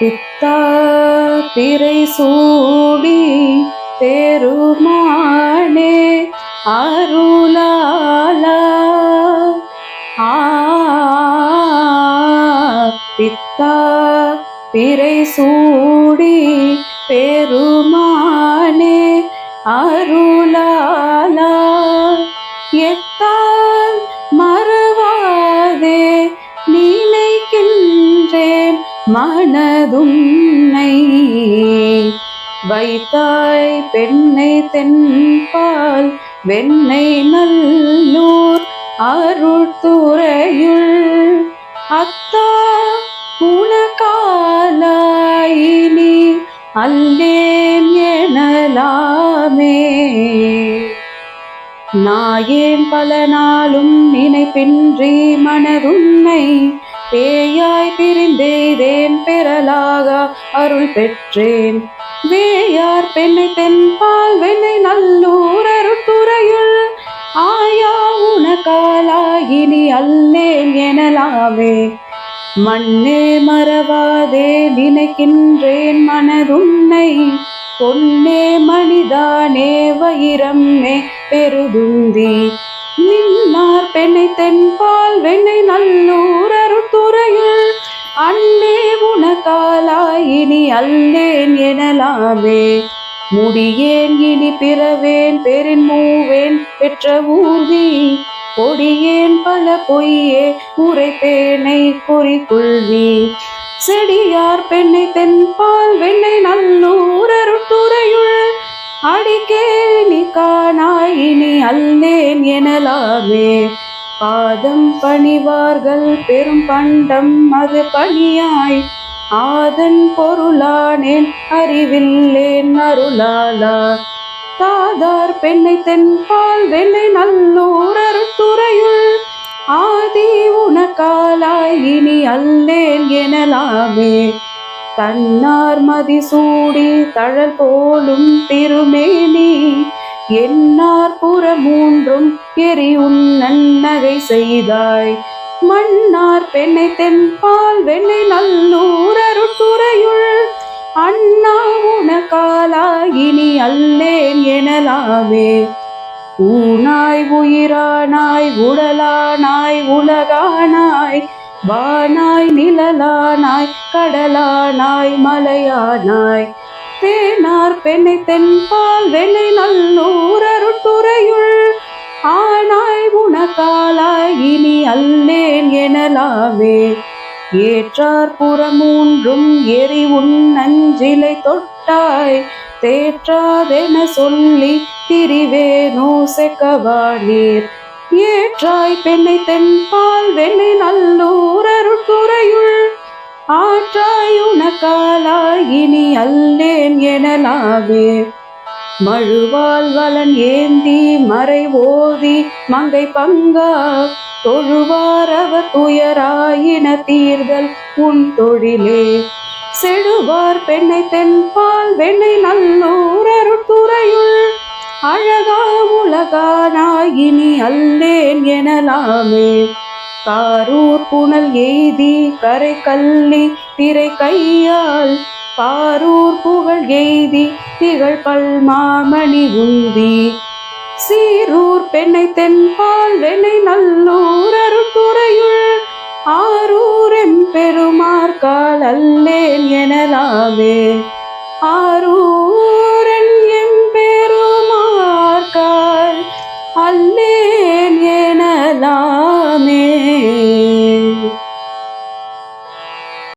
பித்தா பிறை சூடி பெருமானே அருளாலா பித்தா பிறை சூடி பெருமானே அருளாலா எத்தால் மறவாதே நினைக்கின்றேன் மனதுன்னை வைத்தாய் பெண்ணை தென்பால் வெண்ணை நல்லூர் அருட்துறையுள் அத்தா உனக்காலாயினி அல்லேன் எனலாமே. நாயேன் பல நாளும் நினைப்பின்றி மனதுன்னை பேயாய் பிரிந்தேன் பெறலாக அருள் பெற்றேன். வேயார் பெண்ணை தென்பால் வெண்ணை நல்லூர் அருட்துறையுள் ஆயா உனக்காலாயினி அல்லேன் எனலாமே. மண்ணே மறவாதே நினைக்கின்றேன் மனதுன்னை பொன்னே மணிதானே வைரம்மே பெருதுந்தி நின்னார் பெண்ணை தென்பால் வெண்ணை நல்லூர் அருட்துறையுள் அன்னே உனக்காலாயினி அல்லேன் எனலாமே. முடியேன் இனி பிறவேன் பெரின் மூவேன் பெற்ற ஊர்தி கொடியேன் பல பொய்யே உரைப்பேனை குறிக்குள்வி செடியார் பெண்ணை தென்பால் வெண்ணை நல்லூர் அருட்துறையுள் அடிக்கேணி காணாயினி அல்லேன் எனலாமே. பாதம் பணிவார்கள் பெரும் பண்டம் அது பணியாய் ஆதன் பொருளானேன் அறிவில்லேன் அருளாலா. தாதார் பெண்ணை தென்பால் வெண்ணை நல்லூர் அருட்துறையுள் ஆதி உனக்காலாயினி அல்லேன் எனலாமே. தன்னார் மதி சூடி தழல் போலும் திருமேனி என்னார் புறமூன்றும் எரி உன்னன் நகை செய்தாய். மன்னார் பெண்ணை தென்பால் வெண்ணை நல்லூர் அருட்துறையுள் அண்ணா உனக்காலாயினி அல்லேன் எனலாமே. ஊனாய் உயிரானாய் உடலானாய் உலகானாய் வானாய் நிழலானாய் கடலானாய் மலையானாய் தேனார் பெண்ணை தென்பால் வெண்ணை நல்லூர் அருட்துறையுள் ஆனாய் உனக்காலாயினி அல்லேன் எனலாமே. ஏற்றார் புறமூன்றும் எரி உன் நஞ்சிலை தொட்டாய் தேற்றாதென சொல்லி திரிவேனோ செக்கவானீர். ஏற்றாய் பெண்ணை தென்பால் வெண்ணை நல்லூர் அருட்துறையுள் ஆற்றாய் உனக்காலாயினி அல்லேன் எனலாமே. மழுவால் வலன் ஏந்தி மறை ஓதி மங்கை பங்கா தொழுவார் அவர் துயராயின தீர்தல் உன் தொழிலே. செடுவார் பெண்ணை தென்பால் வெண்ணை நல்லூர் அருட்துறையுள் அழகா உலகானாயினி அல்லேன் எனலாமே. காரூர் புனல் எய்தி கரை கல்லி திரை கையால் பாரூர் புகழ் எய்தி திகழ் பல்மாமணி உந்தி சீரூர் பெண்ணை தென்பால் வெண்ணை நல்லூர் அருட்துறையுள் ஆரூர் எம்பெருமார்கால் அல்லேன் எனலாமே. ஆரூரன் எம்பெருமார்கால் அல்லேன் எனலாமே.